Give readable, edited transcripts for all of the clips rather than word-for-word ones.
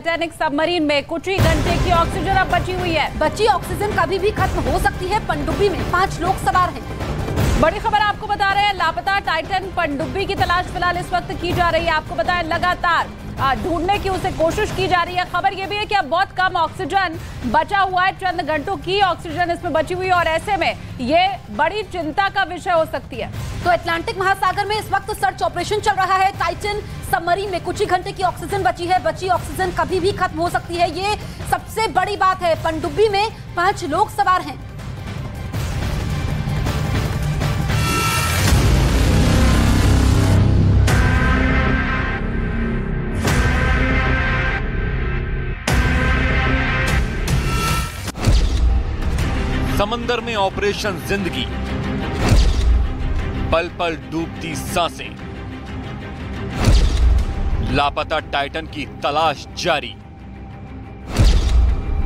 Titanic submarine में कुछ ही घंटे की ऑक्सीजन अब बची हुई है। बची ऑक्सीजन कभी भी खत्म हो सकती है। पनडुब्बी में 5 लोग सवार हैं। बड़ी खबर आपको बता रहे हैं, लापता टाइटन पनडुब्बी की तलाश फिलहाल इस वक्त की जा रही है। आपको बताएं लगातार ढूंढने की उसे कोशिश की जा रही है। खबर यह भी है कि अब बहुत कम ऑक्सीजन बचा हुआ है, चंद घंटों की ऑक्सीजन इसमें बची हुई है और ऐसे में ये बड़ी चिंता का विषय हो सकती है। तो अटलांटिक महासागर में इस वक्त सर्च ऑपरेशन चल रहा है। टाइटन सबमरीन में कुछ ही घंटे की ऑक्सीजन बची है। बची ऑक्सीजन कभी भी खत्म हो सकती है, ये सबसे बड़ी बात है। पनडुब्बी में 5 लोग सवार हैं। समंदर में ऑपरेशन जिंदगी, पल पल डूबती सांसें, लापता टाइटन की तलाश जारी।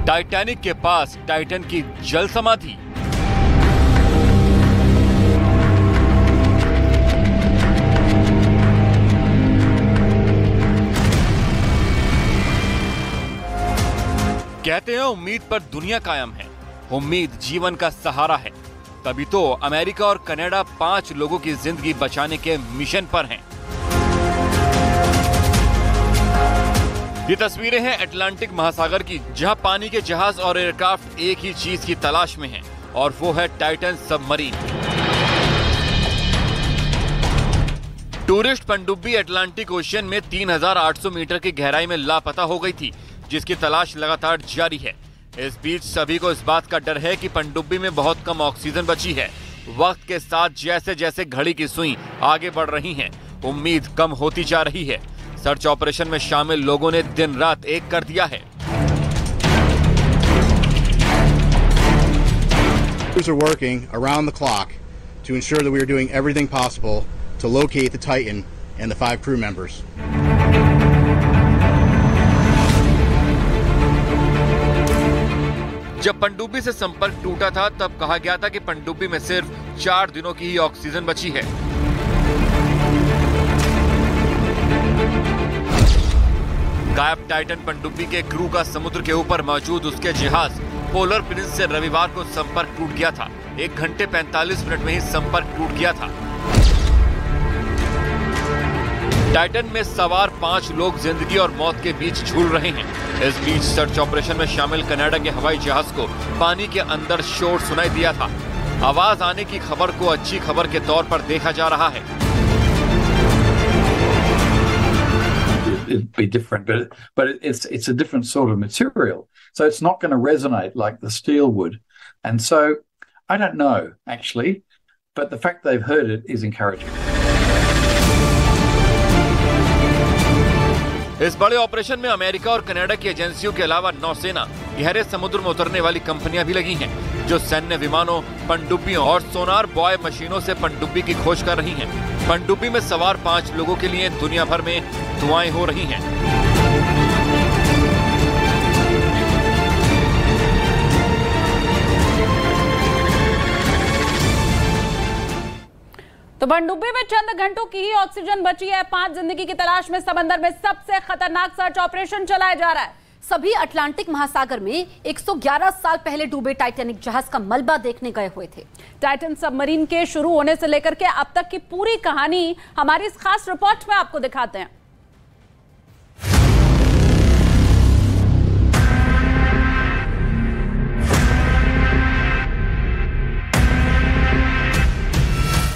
टाइटैनिक के पास टाइटन की जल समाधि। कहते हैं उम्मीद पर दुनिया कायम है, उम्मीद जीवन का सहारा है। तभी तो अमेरिका और कनाडा 5 लोगों की जिंदगी बचाने के मिशन पर हैं। ये तस्वीरें हैं अटलांटिक महासागर की, जहां पानी के जहाज और एयरक्राफ्ट एक ही चीज की तलाश में हैं, और वो है टाइटन सबमरीन। टूरिस्ट पनडुब्बी अटलांटिक ओशियन में 3800 मीटर की गहराई में लापता हो गई थी, जिसकी तलाश लगातार जारी है। इस बीच सभी को इस बात का डर है कि पनडुब्बी में बहुत कम ऑक्सीजन बची है। वक्त के साथ जैसे जैसे घड़ी की सुई आगे बढ़ रही है, उम्मीद कम होती जा रही है। सर्च ऑपरेशन में शामिल लोगों ने दिन रात एक कर दिया है। Crews are working around the clock to ensure that we are doing everything possible to locate the Titan and the 5 crew members. जब पनडुब्बी से संपर्क टूटा था तब कहा गया था कि पनडुब्बी में सिर्फ 4 दिनों की ही ऑक्सीजन बची है। गायब टाइटन पनडुब्बी के क्रू का समुद्र के ऊपर मौजूद उसके जहाज पोलर प्रिंस से रविवार को संपर्क टूट गया था। 1 घंटे 45 मिनट में ही संपर्क टूट गया था। टाइटन में सवार 5 लोग जिंदगी और मौत के बीच झूल रहे हैं। इस बीच सर्च ऑपरेशन में शामिल कनाडा के हवाई जहाज को पानी के अंदर शोर सुनाई दिया था। आवाज आने की खबर को अच्छी खबर के तौर पर देखा जा रहा है। It'd be different, but it's a different sort of material, so it's not going to resonate like the steel would. And so I don't know actually, but the fact they've heard it is encouraging. इस बड़े operation में America और Canada की एजेंसियों के अलावा नौसेना, गहरे समुद्र में उतरने वाली कंपनियां भी लगी हैं, जो सैन्य विमानों, पनडुब्बियों और सोनार बॉय मशीनों से पनडुब्बी की खोज कर रही हैं। पनडुब्बी में सवार 5 लोगों के लिए दुनिया भर में दुआएं हो रही हैं। तो पनडुब्बी में चंद घंटों की ही ऑक्सीजन बची है। 5 जिंदगी की तलाश में समंदर में सबसे खतरनाक सर्च ऑपरेशन चलाया जा रहा है। सभी अटलांटिक महासागर में 111 साल पहले डूबे टाइटैनिक जहाज का मलबा देखने गए हुए थे। टाइटन सबमरीन के शुरू होने से लेकर के अब तक की पूरी कहानी हमारी इस खास रिपोर्ट में आपको दिखाते हैं।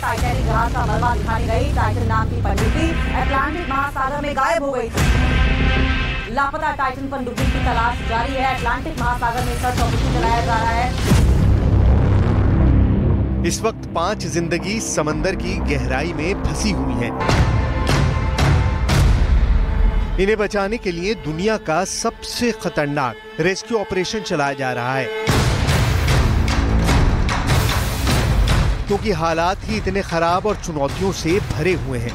टाइटैनिक जहाज का मलबा दिखाने गई टाइटन नाम की पनडुब्बी अटलांटिक महासागर में गायब हो गई थी। लापता टाइटन पनडुब्बी की तलाश जारी है। अटलांटिक महासागर में सर्च ऑपरेशन चलाया जा रहा है। इस वक्त 5 जिंदगी समंदर की गहराई में फंसी हुई हैं। इन्हें बचाने के लिए दुनिया का सबसे खतरनाक रेस्क्यू ऑपरेशन चलाया जा रहा है, क्योंकि हालात ही इतने खराब और चुनौतियों से भरे हुए हैं।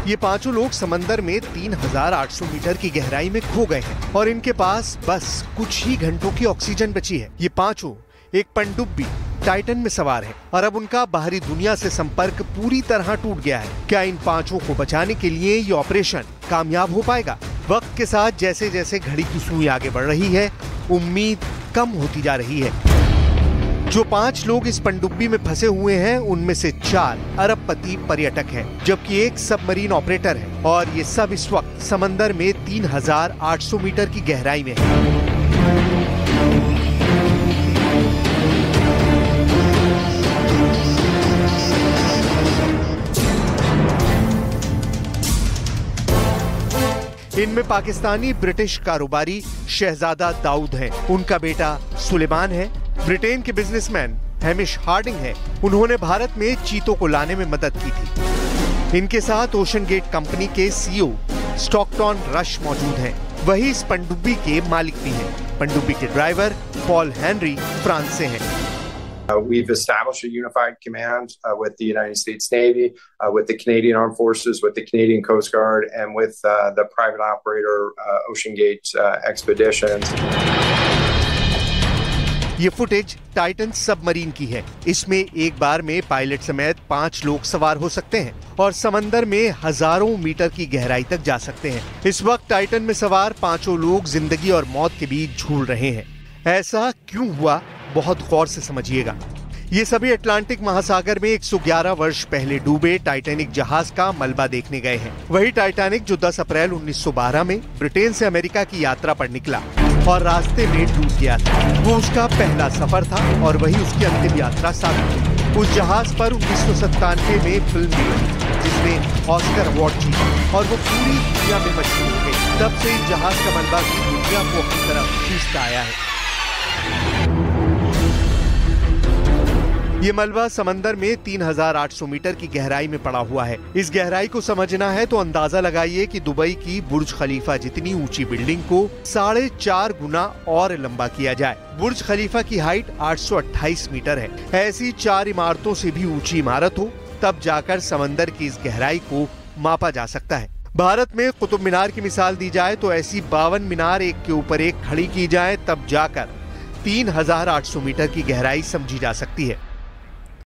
ये 5 लोग समंदर में 3800 मीटर की गहराई में खो गए हैं और इनके पास बस कुछ ही घंटों की ऑक्सीजन बची है। ये 5 एक पनडुब्बी टाइटन में सवार हैं और अब उनका बाहरी दुनिया से संपर्क पूरी तरह टूट गया है। क्या इन 5 को बचाने के लिए ये ऑपरेशन कामयाब हो पाएगा? वक्त के साथ जैसे जैसे घड़ी की सुई आगे बढ़ रही है, उम्मीद कम होती जा रही है। जो 5 लोग इस पनडुब्बी में फंसे हुए हैं, उनमें से 4 अरबपति पर्यटक हैं, जबकि 1 सबमरीन ऑपरेटर है और ये सब इस वक्त समंदर में 3800 मीटर की गहराई में है। इनमें पाकिस्तानी ब्रिटिश कारोबारी शहजादा दाऊद हैं, उनका बेटा सुलेमान है, ब्रिटेन के बिजनेसमैन हैमिश हार्डिंग है, उन्होंने भारत में चीतों को लाने में मदद की थी। इनके साथ ओशन गेट कंपनी के सीईओ स्टॉकटन रश मौजूद हैं, वही इस पनडुब्बी के मालिक भी हैं। पनडुब्बी के ड्राइवर पॉल हेनरी फ्रांस से हैं। We've established a unified command with the United States Navy, with the Canadian Armed Forces, with the Canadian Coast Guard, and with the private operator Ocean Gate Expeditions. ये footage Titan submarine की है। इसमें एक बार में pilot समेत 5 लोग सवार हो सकते हैं और समंदर में हजारों मीटर की गहराई तक जा सकते हैं। इस वक्त टाइटन में सवार 5 लोग जिंदगी और मौत के बीच झूल रहे हैं। ऐसा क्यों हुआ, बहुत गौर से समझिएगा। ये सभी अटलांटिक महासागर में 111 वर्ष पहले डूबे टाइटैनिक जहाज का मलबा देखने गए हैं। वही टाइटैनिक जो 10 अप्रैल 1912 में ब्रिटेन से अमेरिका की यात्रा पर निकला और रास्ते में डूब गया था। वो उसका पहला सफर था और वही उसकी अंतिम यात्रा साबित हुई। उस जहाज पर 1997 में फिल्म बनी जिसने ऑस्कर अवार्ड जीता और वो पूरी दुनिया में मशहूर हो गई। तब से इस जहाज का मलबा भी दुनिया को अपनी तरफ खींचता आया है। ये मलबा समंदर में 3800 मीटर की गहराई में पड़ा हुआ है। इस गहराई को समझना है तो अंदाजा लगाइए कि दुबई की बुर्ज खलीफा जितनी ऊंची बिल्डिंग को 4.5 गुना और लंबा किया जाए। बुर्ज खलीफा की हाइट 828 मीटर है। ऐसी 4 इमारतों से भी ऊंची इमारत हो तब जाकर समंदर की इस गहराई को मापा जा सकता है। भारत में कुतुब मीनार की मिसाल दी जाए तो ऐसी 52 मीनार एक के ऊपर एक खड़ी की जाए तब जाकर 3800 मीटर की गहराई समझी जा सकती है।